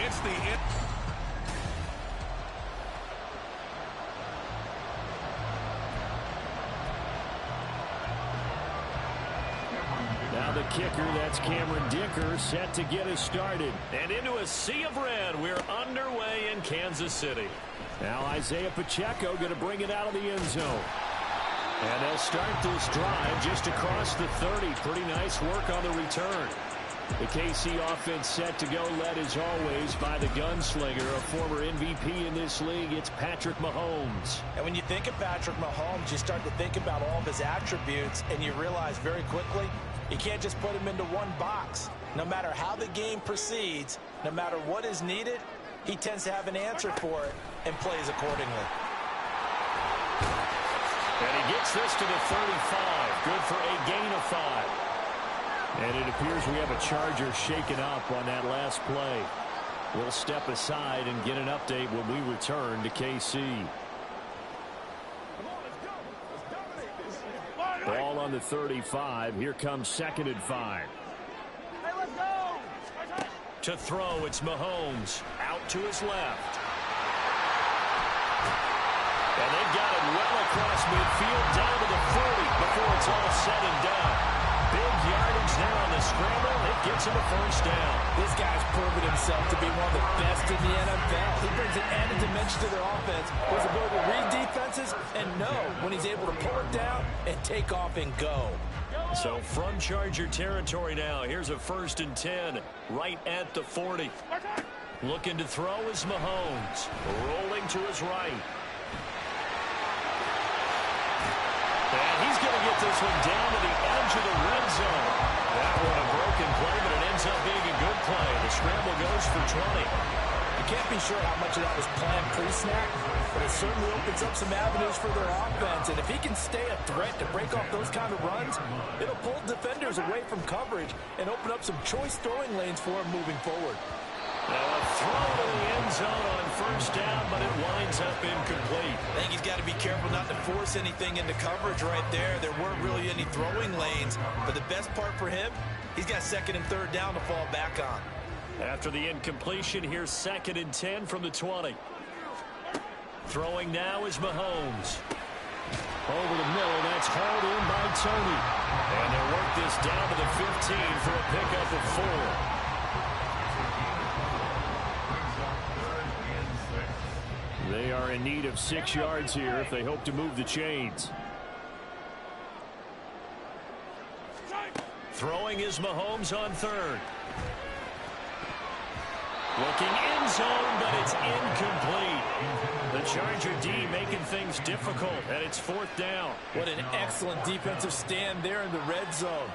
It's the end. Now the kicker, that's Cameron Dicker, set to get us started. And into a sea of red, we're underway in Kansas City. Now Isaiah Pacheco going to bring it out of the end zone. And they'll start this drive just across the 30. Pretty nice work on the return. The KC offense set to go, led as always by the gunslinger, a former MVP in this league. It's Patrick Mahomes. And when you think of Patrick Mahomes, you start to think about all of his attributes, and you realize very quickly you can't just put him into one box. No matter how the game proceeds, no matter what is needed, he tends to have an answer for it and plays accordingly. And he gets this to the 35. Good for a gain of 5. And it appears we have a Charger shaken up on that last play. We'll step aside and get an update when we return to KC. Ball on the 35. Here comes 2nd and 5. Hey, let's go! To throw, it's Mahomes. Out to his left. And they've got it well across midfield, down to the 40 before it's all said and done. Big yardage there on the scramble. It gets him a first down. This guy's proven himself to be one of the best in the NFL. He brings an added dimension to their offense. His ability to read defenses and know when he's able to pull it down and take off and go. So from Charger territory now, here's a 1st and 10 right at the 40. Looking to throw is Mahomes. Rolling to his right. And he's going to get this one down to the edge of the red zone. That one a broken play, but it ends up being a good play. The scramble goes for 20. You can't be sure how much of that was planned pre-snap, but it certainly opens up some avenues for their offense. And if he can stay a threat to break off those kind of runs, it'll pull defenders away from coverage and open up some choice throwing lanes for him moving forward. Now a throw to the end zone on 1st down, but it winds up incomplete. I think he's got to be careful not to force anything into coverage right there. There weren't really any throwing lanes, but the best part for him, he's got 2nd and 3rd down to fall back on. After the incompletion, here's 2nd and 10 from the 20. Throwing now is Mahomes. Over the middle, that's hauled in by Tony. And they'll work this down to the 15 for a pickup of 4. They are in need of 6 yards here if they hope to move the chains. Throwing is Mahomes on 3rd. Looking end zone, but it's incomplete. The Charger D making things difficult, and it's 4th down. What an excellent defensive stand there in the red zone.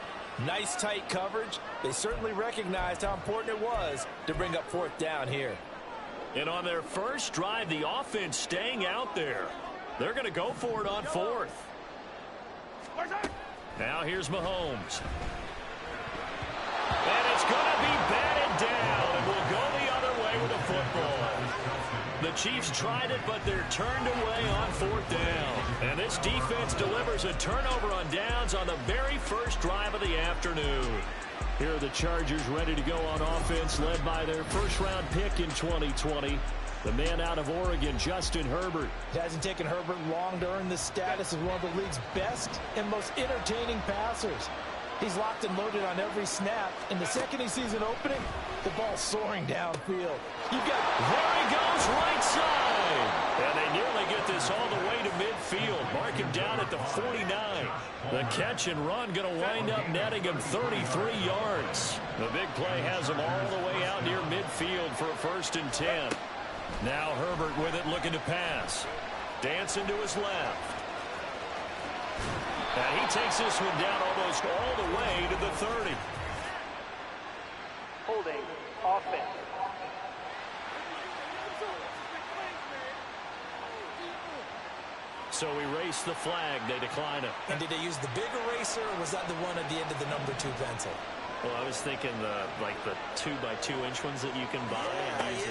Nice tight coverage. They certainly recognized how important it was to bring up 4th down here. And on their first drive, the offense staying out there. They're going to go for it on 4th. Now here's Mahomes. And it's going to be batted down, and we'll go the other way with a football. The Chiefs tried it, but they're turned away on 4th down. And this defense delivers a turnover on downs on the very first drive of the afternoon. Here are the Chargers ready to go on offense, led by their 1st-round pick in 2020. The man out of Oregon, Justin Herbert. It hasn't taken Herbert long to earn this status as one of the league's best and most entertaining passers. He's locked and loaded on every snap. And the second he sees an opening, the ball's soaring downfield. There he goes, right side. And they nearly get this all the way to midfield. Mark him down at the 49. The catch and run going to wind up netting him 33 yards. The big play has him all the way out near midfield for a 1st and 10. Now Herbert with it, looking to pass. Dancing to his left. And he takes this one down almost all the way to the 30. Holding offense. So we race the flag. They decline it. And did they use the big eraser, or was that the one at the end of the number 2 pencil? Well, I was thinking like the 2x2-inch ones that you can buy and use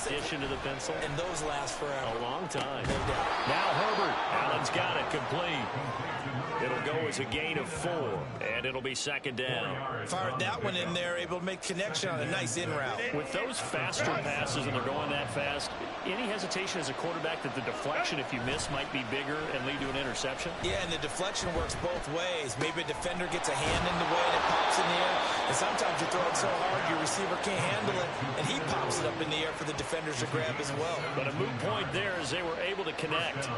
in addition to the pencil. And those last forever. A long time. No doubt. Now Herbert. Allen's got it complete. It'll go as a gain of 4, and it'll be second down. Fired that one in there, able to make connection on a nice in route. With those faster passes and they're going that fast, any hesitation as a quarterback that the deflection, if you miss, might be bigger and lead to an interception? Yeah, and the deflection works both ways. Maybe a defender gets a hand in the way and it pops in the air. And sometimes you throw it so hard your receiver can't handle it, and he pops it up in the air for the defenders to grab as well. But a moot point there as they were able to connect.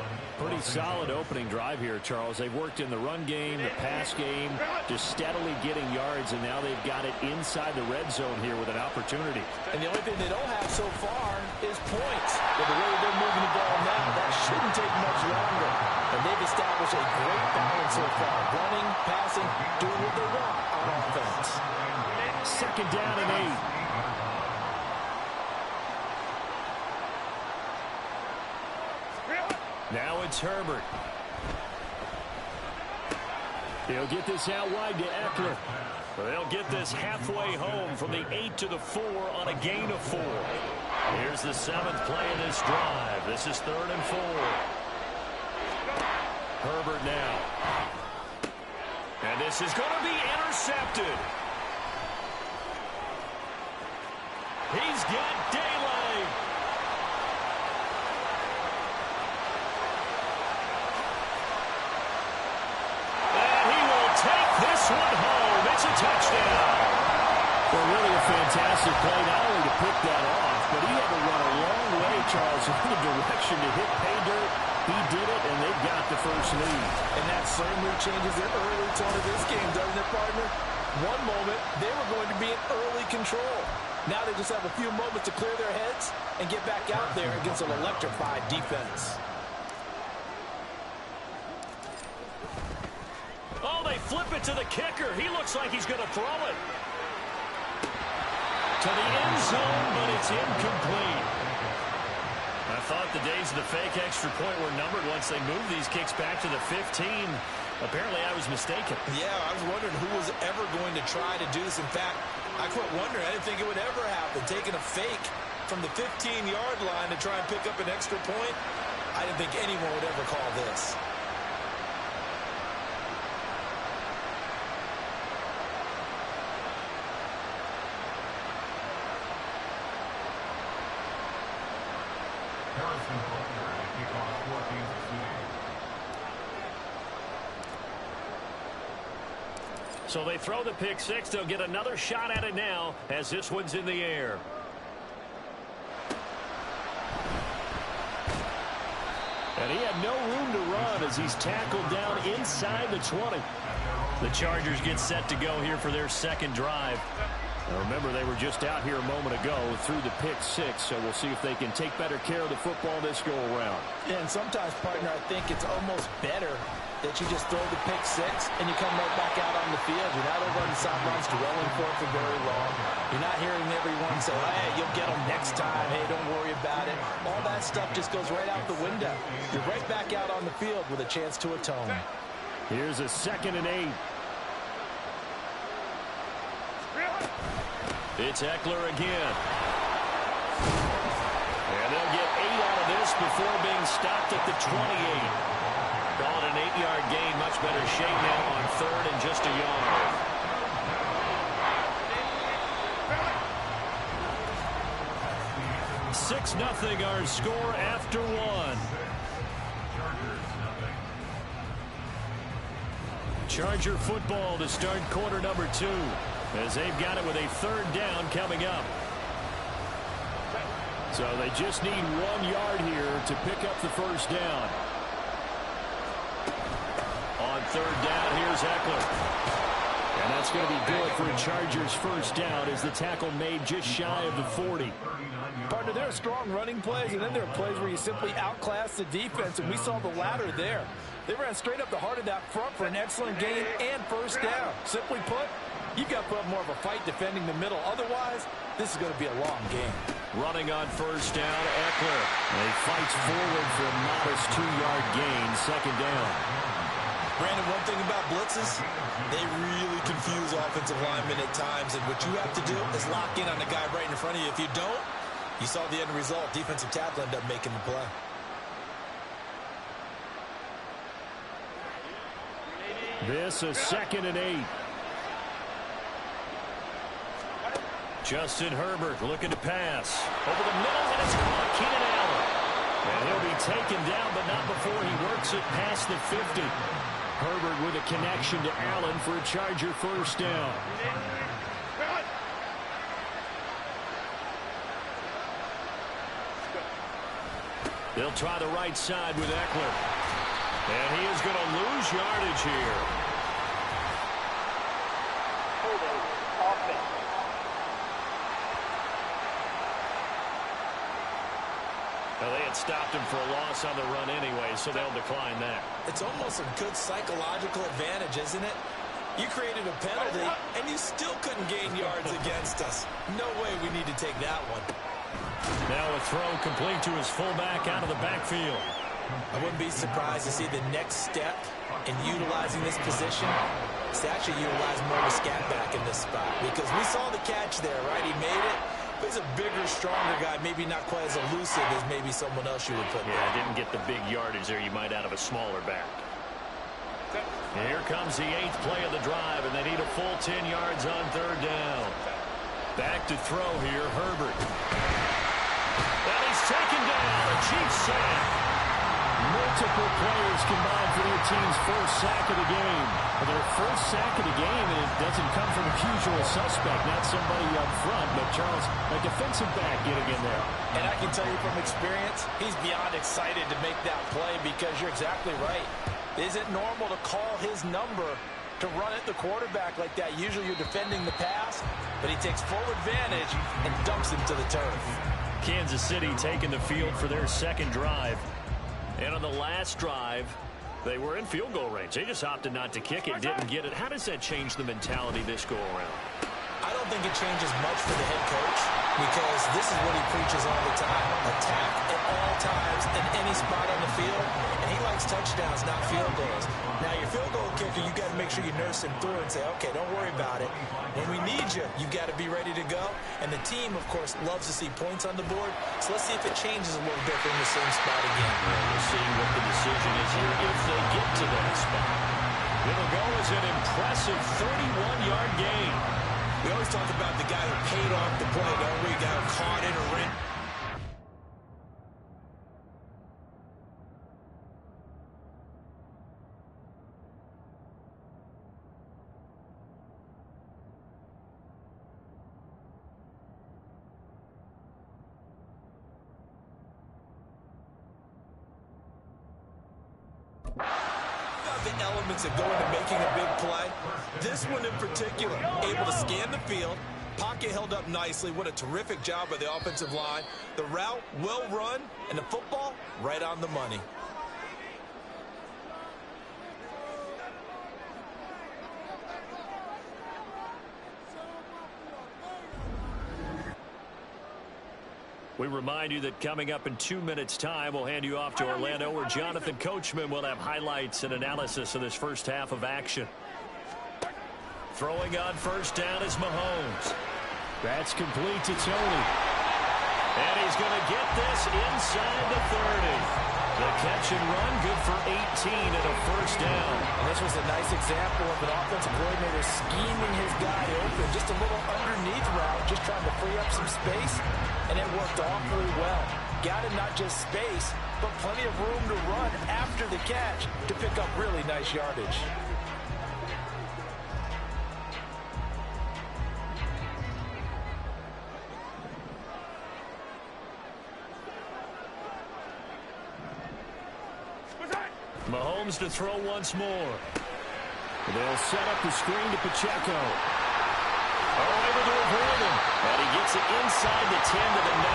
Pretty solid opening drive here, Charles. They've worked in the run game, the pass game, just steadily getting yards, and now they've got it inside the red zone here with an opportunity. And the only thing they don't have so far is points. But the way they're moving the ball now, that shouldn't take much longer. And they've established a great balance so far. Running, passing, doing what they want on offense. Second down and 8. Now it's Herbert. He'll get this out wide to Eckler. They'll get this halfway home from the 8 to the 4 on a gain of 4. Here's the 7th play of this drive. This is 3rd and 4. Herbert now. And this is going to be intercepted. He's got daylight. And he will take this one home. It's a touchdown. Well, really a fantastic play, not only to pick that off, but he had to run a long way, Charles, in the direction to hit pay dirt. He did it, and they've got the first lead. And that certainly changes the early tone of this game, doesn't it, partner? One moment, they were going to be in early control. Now they just have a few moments to clear their heads and get back out there against an electrified defense. Oh, they flip it to the kicker. He looks like he's going to throw it to the end zone, but it's incomplete. I thought the days of the fake extra point were numbered once they moved these kicks back to the 15. Apparently, I was mistaken. Yeah, I was wondering who was ever going to try to do this. In fact, I quit wondering. I didn't think it would ever happen. Taking a fake from the 15-yard line to try and pick up an extra point, I didn't think anyone would ever call this. So they throw the pick six. They'll get another shot at it now as this one's in the air. And he had no room to run as he's tackled down inside the 20. The Chargers get set to go here for their second drive. Now remember, they were just out here a moment ago through the pick six, so we'll see if they can take better care of the football this go around. Yeah, and sometimes, partner, I think it's almost better that you just throw the pick six and you come right back out on the field. You're not over on the sidelines dwelling for it for very long. You're not hearing everyone say, hey, you'll get them next time. Hey, don't worry about it. All that stuff just goes right out the window. You're right back out on the field with a chance to atone. Here's a 2nd and 8. It's Eckler again. And they'll get 8 out of this before being stopped at the 28. Call it an 8-yard gain. Much better shape now on 3rd and just a yard. Six 6-0 our score after one. Charger football to start quarter number 2 as they've got it with a 3rd down coming up. So they just need 1 yard here to pick up the first down. On 3rd down, here's Eckler. And that's going to be good for a Chargers first down as the tackle made just shy of the 40. Partner, there are strong running plays, and then there are plays where you simply outclass the defense, and we saw the latter there. They ran straight up the heart of that front for an excellent gain and first down. Simply put, you've got to put up more of a fight defending the middle. Otherwise, this is going to be a long game. Running on first down, Eckler. And he fights forward for a modest 2-yard gain, 2nd down. Brandon, one thing about blitzes, they really confuse offensive linemen at times, and what you have to do is lock in on the guy right in front of you. If you don't, you saw the end result. Defensive tackle ended up making the play. This is 2nd and 8. Justin Herbert looking to pass. Over the middle, and it's caught. Keenan Allen. And he'll be taken down, but not before he works it past the 50. Herbert with a connection to Allen for a Charger first down. They'll try the right side with Eckler. And he is going to lose yardage here. Holding offense. Well, they had stopped him for a loss on the run anyway, so they'll decline that. It's almost a good psychological advantage, isn't it? You created a penalty, and you still couldn't gain yards against us. No way we need to take that one. Now a throw complete to his fullback out of the backfield. I wouldn't be surprised to see the next step in utilizing this position is to actually utilize more of a scat back in this spot, because we saw the catch there, right? He made it. But he's a bigger, stronger guy, maybe not quite as elusive as maybe someone else you would put there. Yeah, didn't get the big yardage there you might out of a smaller back. Here comes the 8th play of the drive, and they need a full 10 yards on 3rd down. Back to throw here, Herbert. And he's taken down. A cheap sack. Multiple players combined for their team's first sack of the game. Their first sack of the game, and it doesn't come from a usual suspect, not somebody up front, but Charles, a defensive back getting in there. And I can tell you from experience, he's beyond excited to make that play, because you're exactly right. Is it normal to call his number to run at the quarterback like that? Usually you're defending the pass, but he takes full advantage and dumps him to the turf. Kansas City taking the field for their second drive. And on the last drive, they were in field goal range. They just opted not to kick it, didn't get it. How does that change the mentality this go around? I don't think it changes much for the head coach, because this is what he preaches all the time. Attack at all times in any spot on the field, and he likes touchdowns, not field goals. Now, your field goal kicker, you got to make sure you nurse him through and say, okay, don't worry about it. When we need you, you got to be ready to go. And the team, of course, loves to see points on the board. So let's see if it changes a little bit from the same spot again. We'll see what the decision is here if they get to that spot. It'll go as an impressive 31-yard gain. We always talk about the guy who paid off the play, don't we? The guy who caught it or ran. The elements that go into making a big play. This one in particular, able to scan the field, pocket held up nicely. What a terrific job by the offensive line. The route well run, and the football right on the money. We remind you that coming up in 2 minutes' time, we'll hand you off to Orlando, where Jonathan Coachman will have highlights and analysis of this first half of action. Throwing on first down is Mahomes. That's complete to Tony. And he's going to get this inside the 30. The catch and run, good for 18 and a first down. And this was a nice example of an offensive coordinator scheming his guy open. Just a little underneath route, just trying to free up some space. And it worked awfully well. Got him not just space, but plenty of room to run after the catch to pick up really nice yardage. Mahomes to throw once more. They'll set up the screen to Pacheco. Able to avoid him. And he gets it inside the 10 to the 9.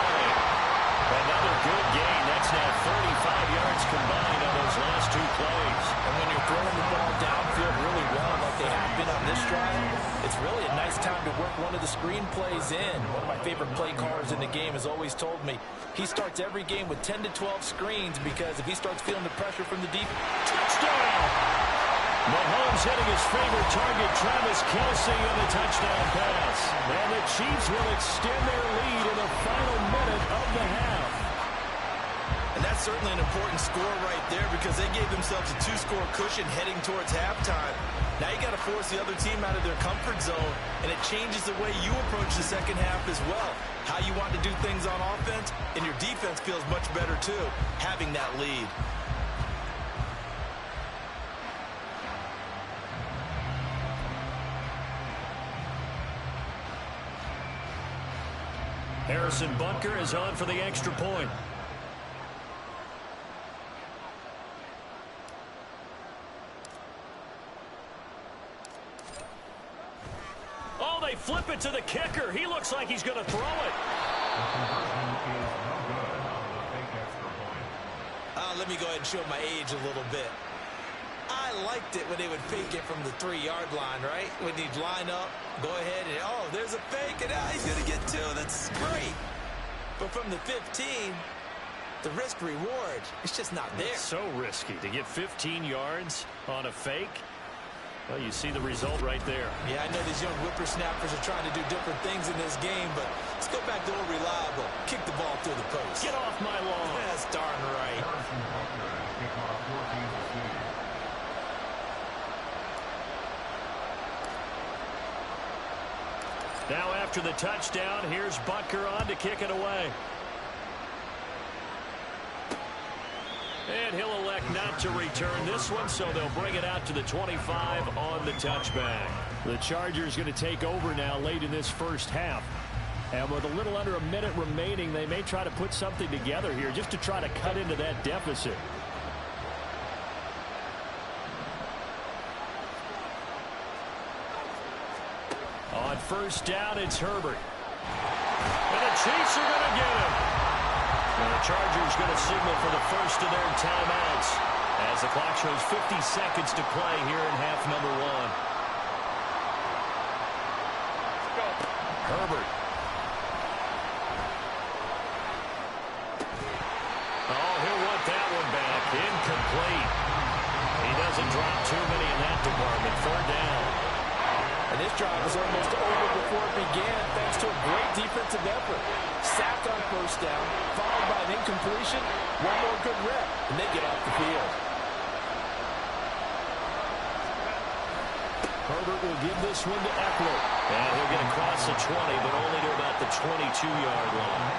Another good gain. That's now 35 yards combined on those last 2 plays. And when you're throwing the ball downfield really well, like they have been on this drive, it's really a nice time to work one of the screen plays in. One of my favorite play callers in the game has always told me he starts every game with 10 to 12 screens, because if he starts feeling the pressure from the deep, touchdown! Mahomes hitting his favorite target, Travis Kelce, on the touchdown pass. And the Chiefs will extend their lead in the final minute of the half. And that's certainly an important score right there because they gave themselves a 2-score cushion heading towards halftime. Now you got to force the other team out of their comfort zone, and it changes the way you approach the second half as well. How you want to do things on offense, and your defense feels much better too, having that lead. Harrison Butker is on for the extra point. Oh, they flip it to the kicker. He looks like he's going to throw it. Let me go ahead and show my age a little bit. I liked it when they would fake it from the 3-yard line, right? When he'd line up, go ahead and, oh, there's a fake, and now he's going to get 2. That's great. But from the 15, the risk-reward, it's just not there. It's so risky to get 15 yards on a fake. Well, you see the result right there. Yeah, I know these young whippersnappers are trying to do different things in this game, but let's go back to old reliable. Kick the ball through the post. Get off my lawn. That's darn right. Now after the touchdown, here's Butker on to kick it away. And he'll elect not to return this one, so they'll bring it out to the 25 on the touchback. The Chargers going to take over now late in this first half. And with a little under a minute remaining, they may try to put something together here just to try to cut into that deficit. On first down, it's Herbert. And the Chiefs are going to get him. And the Chargers going to signal for the first of their timeouts as the clock shows 50 seconds to play here in half number 1. Herbert. Oh, he'll want that one back. Incomplete. He doesn't drop too many in that department. 3rd down. And this drive was almost over before it began thanks to a great defensive effort. Sacked on first down, followed by an incompletion, one more good rep, and they get off the field. Herbert will give this one to Eckler. And he'll get across the 20, but only to about the 22-yard line.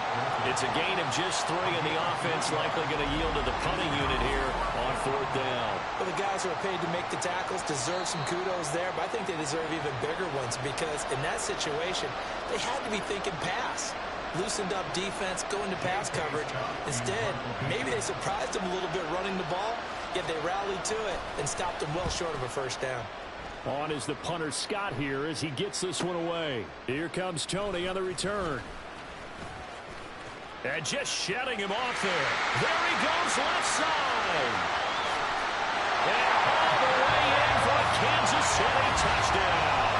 It's a gain of just 3, and the offense likely going to yield to the punting unit here on 4th down. Well, the guys who are paid to make the tackles deserve some kudos there, but I think they deserve even bigger ones because in that situation, they had to be thinking pass. Loosened up defense, going to pass coverage. Instead, maybe they surprised them a little bit running the ball, yet they rallied to it and stopped them well short of a first down. On is the punter Scott here as he gets this one away. Here comes Tony on the return. And just shutting him off there. There he goes left side. And all the way in for a Kansas City touchdown.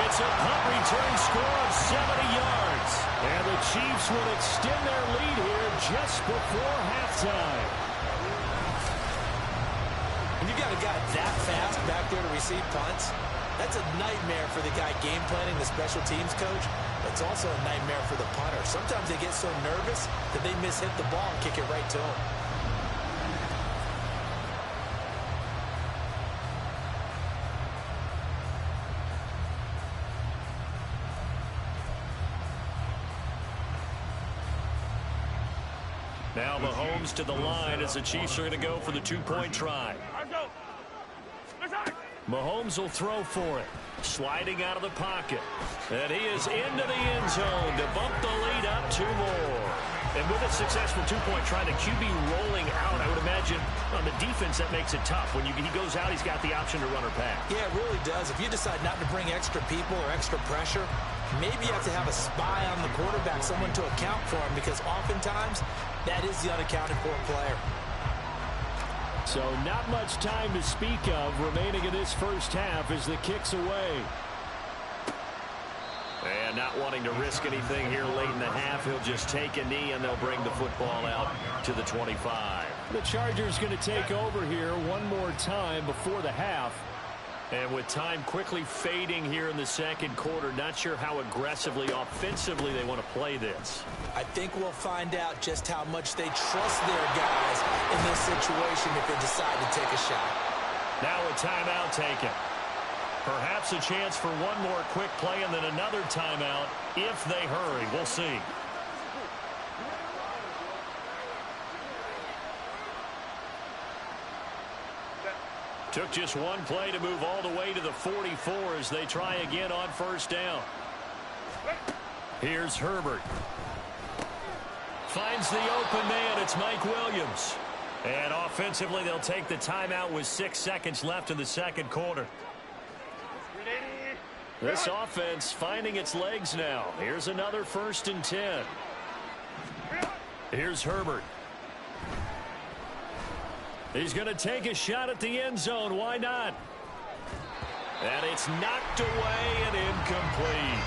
It's a punt return score of 70 yards. And the Chiefs will extend their lead here just before halftime. When you got a guy that fast back there to receive punts, that's a nightmare for the guy game planning, the special teams coach. It's also a nightmare for the punter. Sometimes they get so nervous that they mishit the ball and kick it right to him. Now Mahomes to the line as the Chiefs are going to go for the 2-point try. Mahomes will throw for it. Sliding out of the pocket. And he is into the end zone to bump the lead up 2 more. And with a successful 2-point try, the QB rolling out, I would imagine on the defense that makes it tough. When he goes out, he's got the option to run or pass. Yeah, it really does. If you decide not to bring extra people or extra pressure, maybe you have to have a spy on the quarterback, someone to account for him, because oftentimes that is the unaccounted for player. So not much time to speak of remaining in this first half as the kick's away. And not wanting to risk anything here late in the half, he'll just take a knee and they'll bring the football out to the 25. The Chargers going to take over here one more time before the half. And with time quickly fading here in the second quarter, not sure how aggressively, offensively they want to play this. I think we'll find out just how much they trust their guys in this situation if they decide to take a shot. Now a timeout taken. Perhaps a chance for one more quick play and then another timeout if they hurry. We'll see. Took just one play to move all the way to the 44 as they try again on first down. Here's Herbert. Finds the open man. It's Mike Williams. And offensively, they'll take the timeout with 6 seconds left in the second quarter. This offense finding its legs now. Here's another 1st and 10. Here's Herbert. He's going to take a shot at the end zone. Why not? And it's knocked away and incomplete.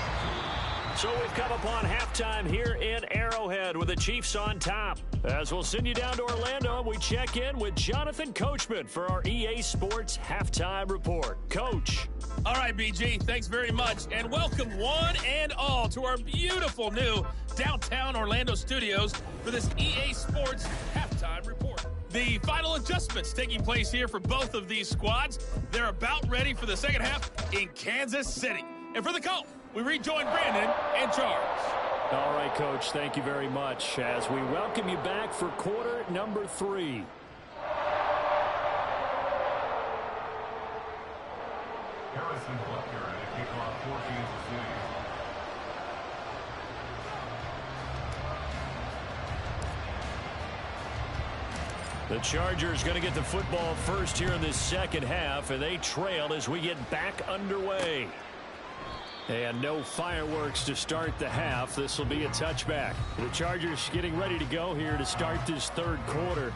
So we've come upon halftime here in Arrowhead with the Chiefs on top. As we'll send you down to Orlando, we check in with Jonathan Coachman for our EA Sports Halftime Report. Coach. All right, BG, thanks very much. And welcome one and all to our beautiful new downtown Orlando studios for this EA Sports Halftime Report. The final adjustments taking place here for both of these squads. They're about ready for the second half in Kansas City. And for the call, we rejoin Brandon and Charles. All right, Coach, thank you very much as we welcome you back for quarter number 3. Harrison Butker and a kickoff for Kansas City. The Chargers going to get the football first here in this second half, and they trail as we get back underway. And no fireworks to start the half. This will be a touchback. The Chargers getting ready to go here to start this third quarter.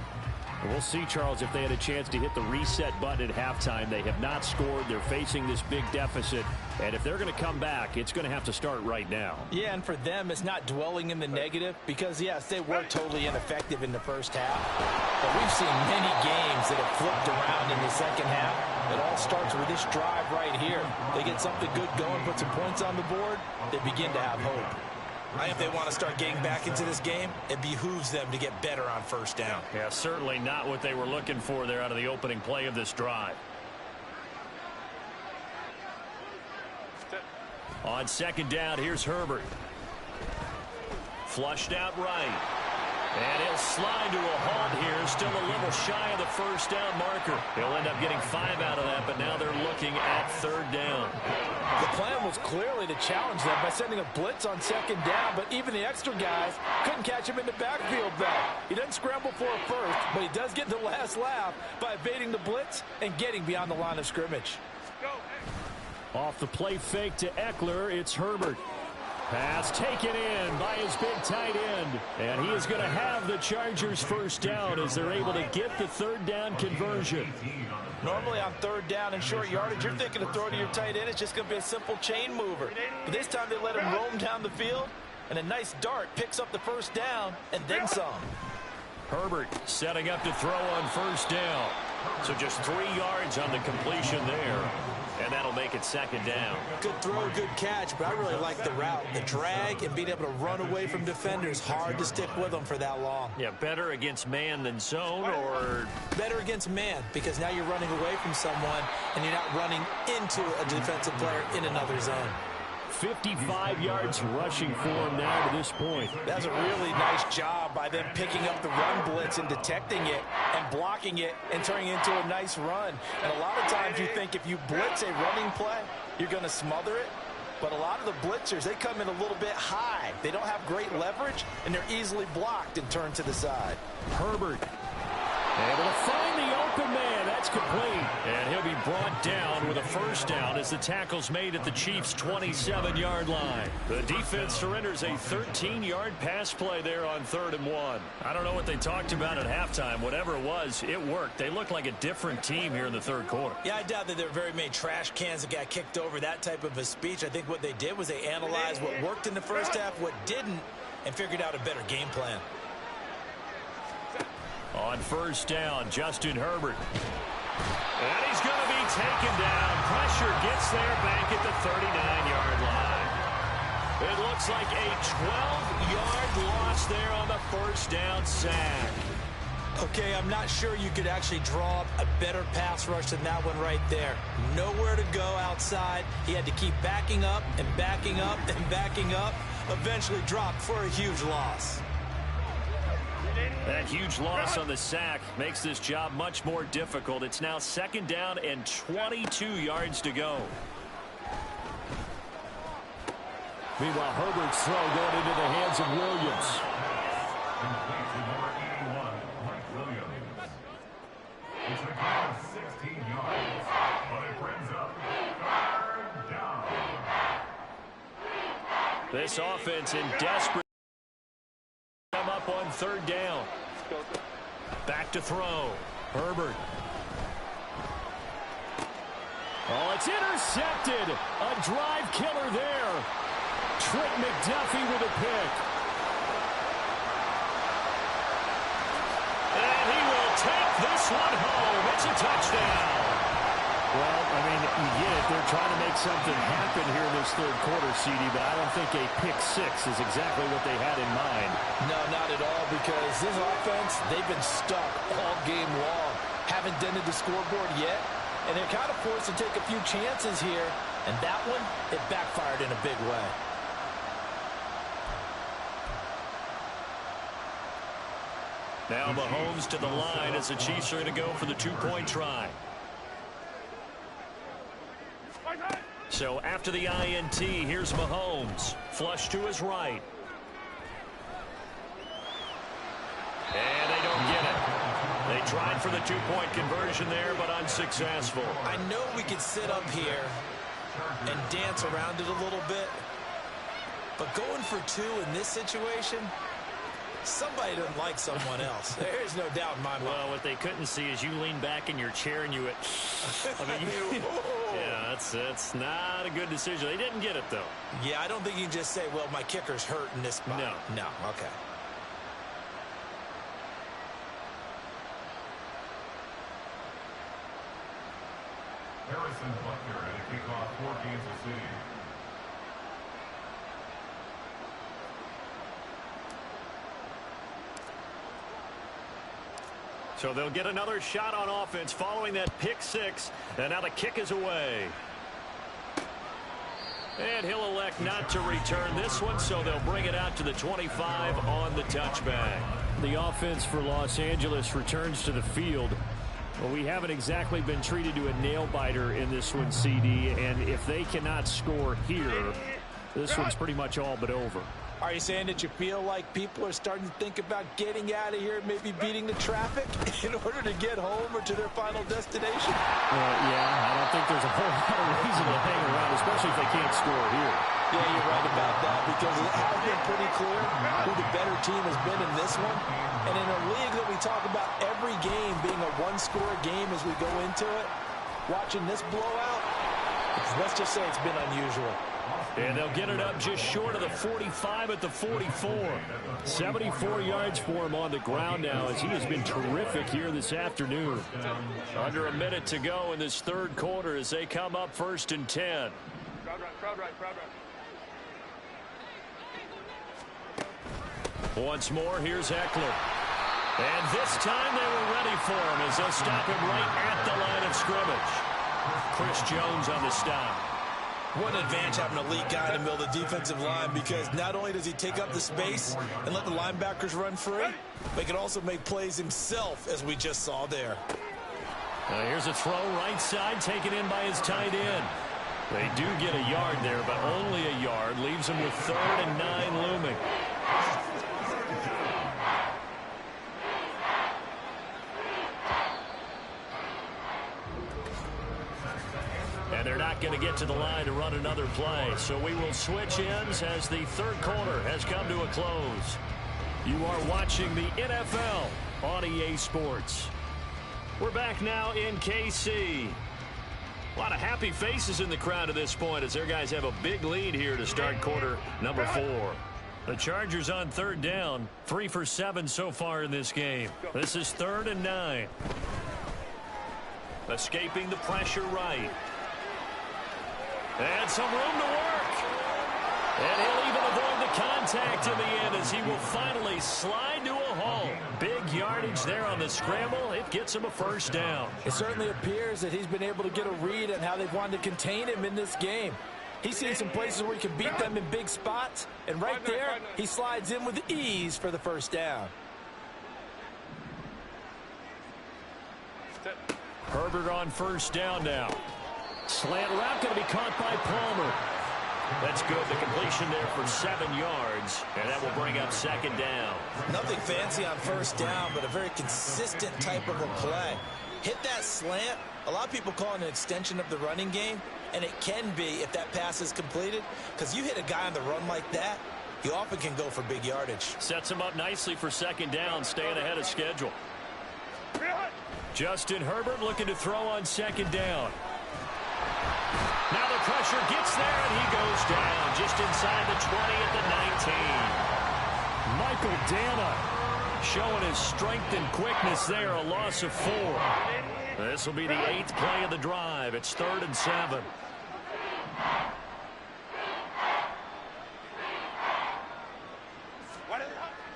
We'll see, Charles, if they had a chance to hit the reset button at halftime. They have not scored. They're facing this big deficit. And if they're going to come back, it's going to have to start right now. Yeah, and for them, it's not dwelling in the negative because, yes, they were totally ineffective in the first half. But we've seen many games that have flipped around in the second half. It all starts with this drive right here. They get something good going, put some points on the board, they begin to have hope. If they want to start getting back into this game, it behooves them to get better on first down. Yeah, certainly not what they were looking for there out of the opening play of this drive. On second down, here's Herbert. Flushed out right. And he'll slide to a halt here. Still a little shy of the first down marker. He'll end up getting 5 out of that, but now they're looking at third down. The plan was clearly to challenge them by sending a blitz on second down, but even the extra guys couldn't catch him in the backfield though. He doesn't scramble for a first, but he does get the last laugh by evading the blitz and getting beyond the line of scrimmage. Off the play fake to Eckler, it's Herbert. Pass taken in by his big tight end. And he is going to have the Chargers first down as they're able to get the third down conversion. Normally on third down and short yardage, you're thinking of throwing to your tight end. It's just going to be a simple chain mover. But this time they let him roam down the field, and a nice dart picks up the first down and then some. Herbert setting up to throw on first down. So just 3 yards on the completion there. And that'll make it second down. Good throw, good catch, but I really like the route. The drag and being able to run away from defenders. Hard to stick with them for that long. Yeah, better against man than zone, or? Better against man, because now you're running away from someone and you're not running into a defensive player in another zone. 55 yards rushing for him now to this point. That's a really nice job by them picking up the run blitz and detecting it and blocking it and turning it into a nice run. And a lot of times you think if you blitz a running play, you're going to smother it. But a lot of the blitzers, they come in a little bit high. They don't have great leverage, and they're easily blocked and turned to the side. Herbert able to find the open man. That's complete. And he'll be brought down with a first down as the tackle's made at the Chiefs' 27-yard line. The defense surrenders a 13-yard pass play there on 3rd and 1. I don't know what they talked about at halftime. Whatever it was, it worked. They look like a different team here in the third quarter. Yeah, I doubt that there were very many trash cans that got kicked over, that type of a speech. I think what they did was they analyzed what worked in the first half, what didn't, and figured out a better game plan. On first down, Justin Herbert. And he's going to be taken down. Pressure gets there back at the 39-yard line. It looks like a 12-yard loss there on the first down sack. Okay, I'm not sure you could actually draw up a better pass rush than that one right there. Nowhere to go outside. He had to keep backing up and backing up and backing up. Eventually dropped for a huge loss. That huge loss on the sack makes this job much more difficult. It's now second down and 22 yards to go. Meanwhile, Herbert's throw going into the hands of Williams. Complete to number 81, Mike Williams. It's a gain of 16 yards, but it brings up third down. This offense in desperate. Come up on third down. Back to throw. Herbert. Oh, it's intercepted. A drive killer there. Trent McDuffie with a pick. And he will take this one home. It's a touchdown. Well, I mean, you get it. They're trying to make something happen here in this third quarter, CD, but I don't think a pick six is exactly what they had in mind. No, not at all, because this offense, they've been stuck all game long. Haven't dented the scoreboard yet, and they're kind of forced to take a few chances here, and that one, it backfired in a big way. Now Mahomes to the line as the Chiefs are going to go for the two-point try. So after the INT, here's Mahomes. Flush to his right. And they don't get it. They tried for the two-point conversion there, but unsuccessful. I know we could sit up here and dance around it a little bit, but going for two in this situation, somebody doesn't like someone else. There is no doubt in my mind. Well, what they couldn't see is you lean back in your chair and you went, I mean, yeah, that's not a good decision. They didn't get it, though. Yeah, I don't think you can just say, well, my kicker's hurt in this spot. No, okay. Harrison Butker at a kickoff for Kansas City. So they'll get another shot on offense following that pick six. And now the kick is away. And he'll elect not to return this one, so they'll bring it out to the 25 on the touchback. The offense for Los Angeles returns to the field. Well, we haven't exactly been treated to a nail-biter in this one, CD, and if they cannot score here, this one's pretty much all but over. Are you saying that you feel like people are starting to think about getting out of here, maybe beating the traffic in order to get home or to their final destination? Yeah, I don't think there's a whole lot of reason to hang around, especially if they can't score here. Yeah, you're right about that, because it has been pretty clear who the better team has been in this one. And in a league that we talk about every game being a one-score game as we go into it, watching this blowout, let's just say it's been unusual. And they'll get it up just short of the 45 at the 44. 74 yards for him on the ground now as he has been terrific here this afternoon. Under a minute to go in this third quarter as they come up first and 10. Crowd right. Once more, here's Eckler. And this time they were ready for him as they'll stop him right at the line of scrimmage. Chris Jones on the stop. What an advantage having an elite guy in the middle of the defensive line, because not only does he take up the space and let the linebackers run free, but he can also make plays himself, as we just saw there. Here's a throw right side taken in by his tight end. They do get a yard there, but only a yard. Leaves them with 3rd and 9 looming. And they're not going to get to the line to run another play. So we will switch ends as the third quarter has come to a close. You are watching the NFL on EA Sports. We're back now in KC. A lot of happy faces in the crowd at this point as their guys have a big lead here to start quarter number 4. The Chargers on third down, 3 for 7 so far in this game. This is 3rd and 9. Escaping the pressure right. And some room to work. And he'll even avoid the contact in the end as he will finally slide to a halt. Big yardage there on the scramble. It gets him a first down. It certainly appears that he's been able to get a read on how they've wanted to contain him in this game. He's seen some places where he can beat them in big spots. And right there, he slides in with ease for the first down. Herbert on first down now. Slant route going to be caught by Palmer. That's good. The completion there for 7 yards. And that will bring up second down. Nothing fancy on first down, but a very consistent type of a play. Hit that slant. A lot of people call it an extension of the running game. And it can be if that pass is completed. Because you hit a guy on the run like that, you often can go for big yardage. Sets him up nicely for second down, staying ahead of schedule. Justin Herbert looking to throw on second down. Now the pressure gets there, and he goes down just inside the 20 at the 19. Michael Dana showing his strength and quickness there, a loss of 4. This will be the 8th play of the drive. It's 3rd and 7.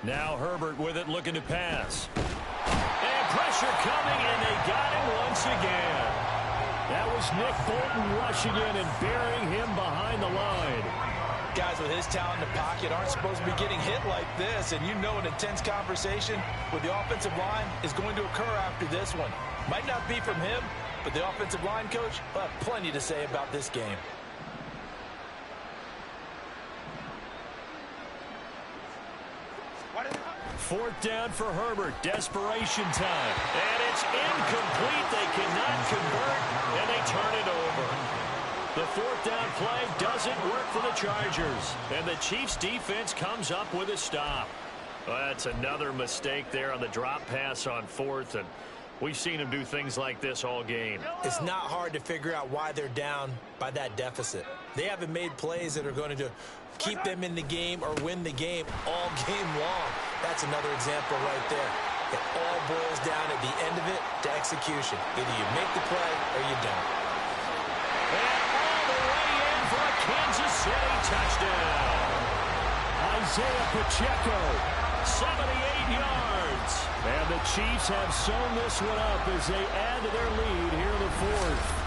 Now Herbert with it, looking to pass. And pressure coming, and they got him once again. That was Nick Bolton rushing in and burying him behind the line. Guys with his talent in the pocket aren't supposed to be getting hit like this, and you know an intense conversation with the offensive line is going to occur after this one. Might not be from him, but the offensive line coach will have plenty to say about this game. Fourth down for Herbert. Desperation time. And it's incomplete. They cannot convert, and they turn it over. The fourth down play doesn't work for the Chargers. And the Chiefs defense comes up with a stop. Well, that's another mistake there on the drop pass on fourth. And we've seen them do things like this all game. It's not hard to figure out why they're down by that deficit. They haven't made plays that are going to keep them in the game or win the game all game long. That's another example right there. It all boils down at the end of it to execution. Either you make the play or you don't. And all the way in for a Kansas City touchdown. Isaiah Pacheco, 78 yards. and the Chiefs have sewn this one up as they add to their lead here in the fourth.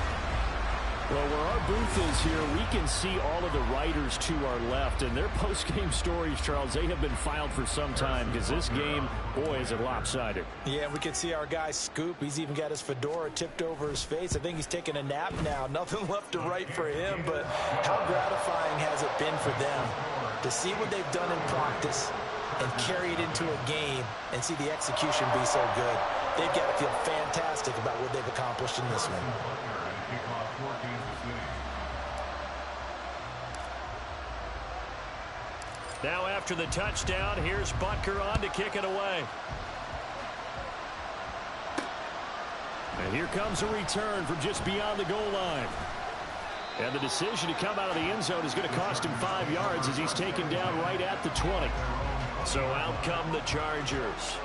Well, where our booth is here, we can see all of the writers to our left, and their post-game stories, Charles, they have been filed for some time because this game, boy, is it lopsided. Yeah, we can see our guy Scoop. He's even got his fedora tipped over his face. I think he's taking a nap now. Nothing left to write for him, but how gratifying has it been for them to see what they've done in practice and carry it into a game and see the execution be so good. They've got to feel fantastic about what they've accomplished in this one. Now after the touchdown, here's Butker on to kick it away. And here comes a return from just beyond the goal line. And the decision to come out of the end zone is going to cost him 5 yards as he's taken down right at the 20. So out come the Chargers.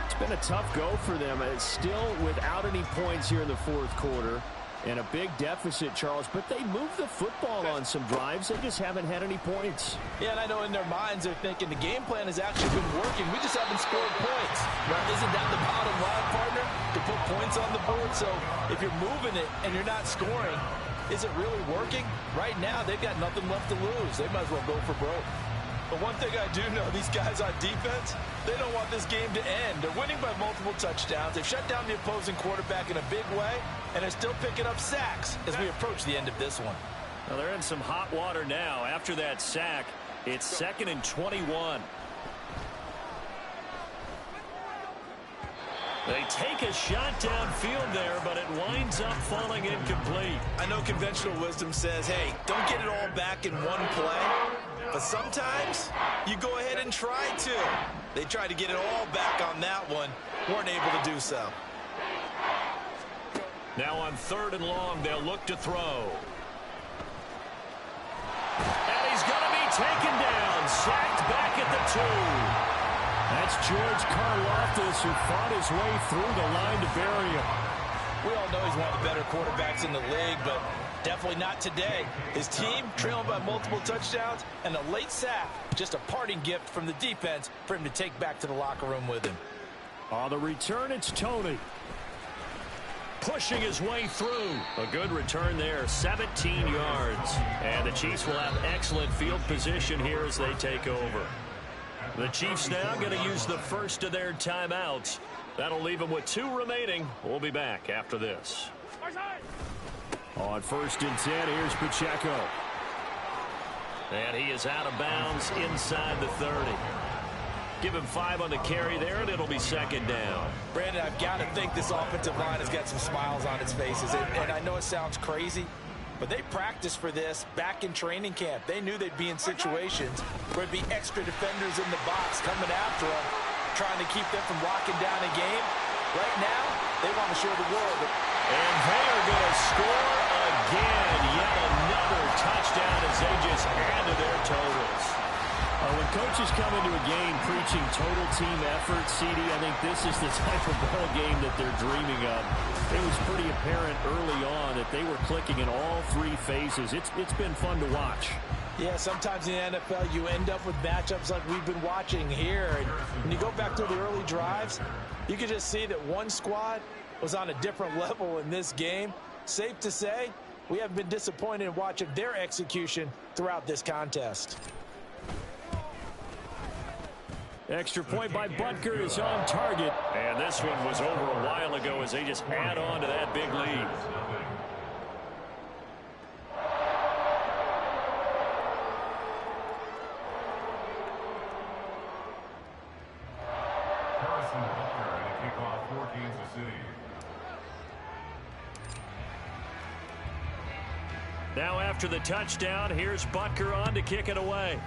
It's been a tough go for them. It's still without any points here in the fourth quarter. And a big deficit, Charles, but they moved the football on some drives. They just haven't had any points. Yeah, and I know in their minds they're thinking the game plan has actually been working. We just haven't scored points. Well, isn't that the bottom line, partner? To put points on the board. So if you're moving it and you're not scoring, is it really working? Right now, they've got nothing left to lose. They might as well go for broke. But one thing I do know, these guys on defense, they don't want this game to end. They're winning by multiple touchdowns. They've shut down the opposing quarterback in a big way, and they're still picking up sacks as we approach the end of this one. Well, they're in some hot water now. After that sack, it's 2nd and 21. They take a shot downfield there, but it winds up falling incomplete. I know conventional wisdom says, hey, don't get it all back in one play. But sometimes you go ahead and try to. They tried to get it all back on that one. Weren't able to do so. Now on 3rd and long, they'll look to throw. And he's going to be taken down. Sacked back at the 2. That's George Karlaftis, who fought his way through the line to bury him. We all know he's one of the better quarterbacks in the league, but definitely not today. His team trailing by multiple touchdowns and a late sack, just a parting gift from the defense for him to take back to the locker room with him. On the return, it's Tony. Pushing his way through. A good return there, 17 yards. And the Chiefs will have excellent field position here as they take over. The Chiefs now going to use the first of their timeouts. That'll leave them with 2 remaining. We'll be back after this. On 1st and 10, here's Pacheco. And he is out of bounds inside the 30. Give him 5 on the carry there, and it'll be 2nd down. Brandon, I've got to think this offensive line has got some smiles on its faces. And I know it sounds crazy, but they practiced for this back in training camp. They knew they'd be in situations where it'd be extra defenders in the box coming after them, trying to keep them from locking down a game. Right now, they want to show the world that. And they are going to score again. Yet another touchdown as they just add to their totals. When coaches come into a game preaching total team effort, CD, I think this is the type of ball game that they're dreaming of. It was pretty apparent early on that they were clicking in all 3 phases. It's been fun to watch. Yeah, sometimes in the NFL you end up with matchups like we've been watching here. And when you go back through the early drives, you can just see that one squad was on a different level in this game. Safe to say, we have been disappointed in watching their execution throughout this contest. Extra point by Butker is on target. And this one was over a while ago as they just add on to that big lead. Kickoff for Kansas City. Now after the touchdown, here's Butker on to kick it away.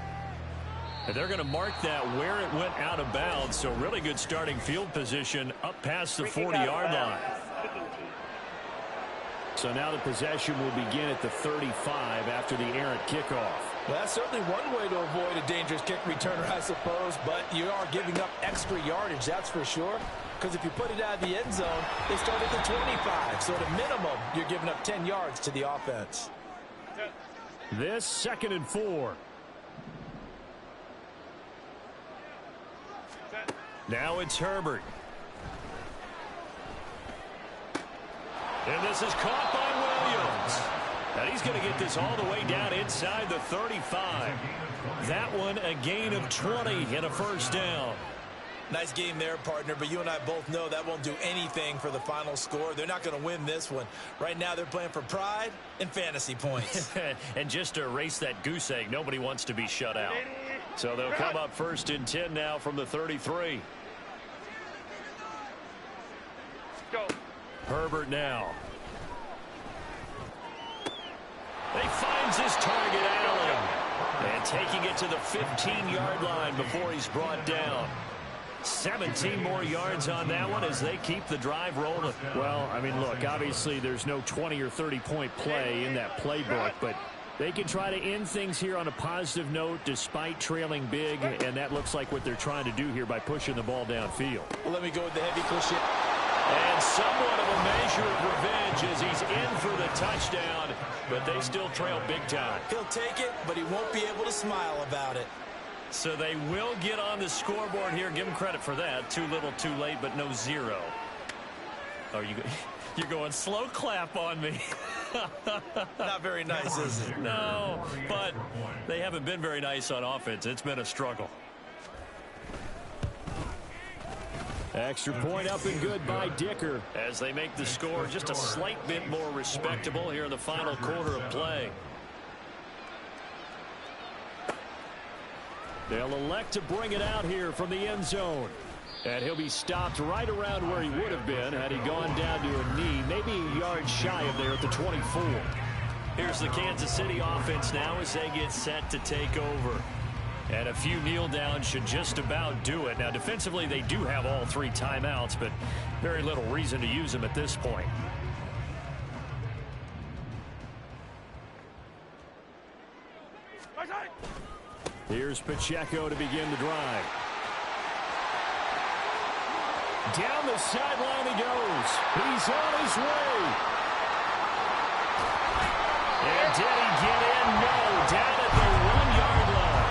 And they're going to mark that where it went out of bounds. So really good starting field position up past the 40-yard line. So now the possession will begin at the 35 after the errant kickoff. Well, that's certainly one way to avoid a dangerous kick returner, I suppose, but you are giving up extra yardage, that's for sure. Because if you put it out of the end zone, they start at the 25. So at a minimum, you're giving up 10 yards to the offense. This 2nd and 4. Now it's Herbert. And this is caught by Williams. And he's going to get this all the way down inside the 35. That one a gain of 20 and a 1st down. Nice game there, partner, but you and I both know that won't do anything for the final score. They're not going to win this one. Right now they're playing for pride and fantasy points. And just to erase that goose egg, nobody wants to be shut out. So they'll come up 1st and 10 now from the 33. Go. Herbert now. He finds his target, Allen. And taking it to the 15-yard line before he's brought down. 17 more yards on that one as they keep the drive rolling. Well, I mean, look, obviously there's no 20 or 30-point play in that playbook, but they can try to end things here on a positive note despite trailing big, and that looks like what they're trying to do here by pushing the ball downfield. Well, let me go with the heavy cliche. And somewhat of a measure of revenge as he's in for the touchdown, but they still trail big time. He'll take it, but he won't be able to smile about it. So they will get on the scoreboard here. Give them credit for that. Too little, too late, but no 0. Oh, you're going slow clap on me. Not very nice, is it? No, but they haven't been very nice on offense. It's been a struggle. Extra point up and good by Dicker. As they make the score just a slight bit more respectable here in the final quarter of play. They'll elect to bring it out here from the end zone. And he'll be stopped right around where he would have been had he gone down to a knee, maybe a yard shy of there at the 24. Here's the Kansas City offense now as they get set to take over. And a few kneel downs should just about do it. Now, defensively, they do have all 3 timeouts, but very little reason to use them at this point. Here's Pacheco to begin the drive. Down the sideline he goes. He's on his way. And did he get in? No. Down at the 1-yard line.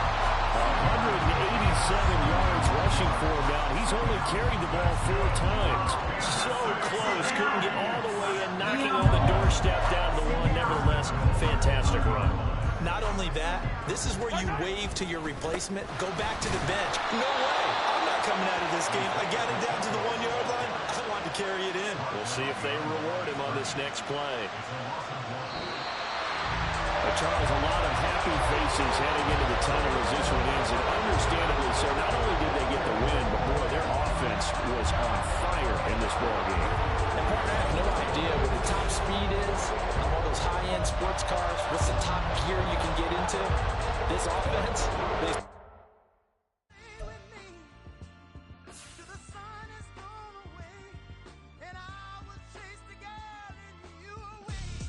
187 yards rushing for him now. He's only carried the ball 4 times. So close. Couldn't get all the way in. Knocking on the doorstep down to the 1. Nevertheless, fantastic run. Not only that, this is where you wave to your replacement. Go back to the bench. No way. I'm not coming out of this game. I got him down to the 1-yard line. I want to carry it in. We'll see if they reward him on this next play. Charles, a lot of happy faces heading into the tunnel as this one ends, and understandably so. Not only did they get the win, but boy, their offense was on fire in this ball game. And partner, I have no idea what the top speed is on all those high-end sports cars. What's the top gear you can get into? This offense, they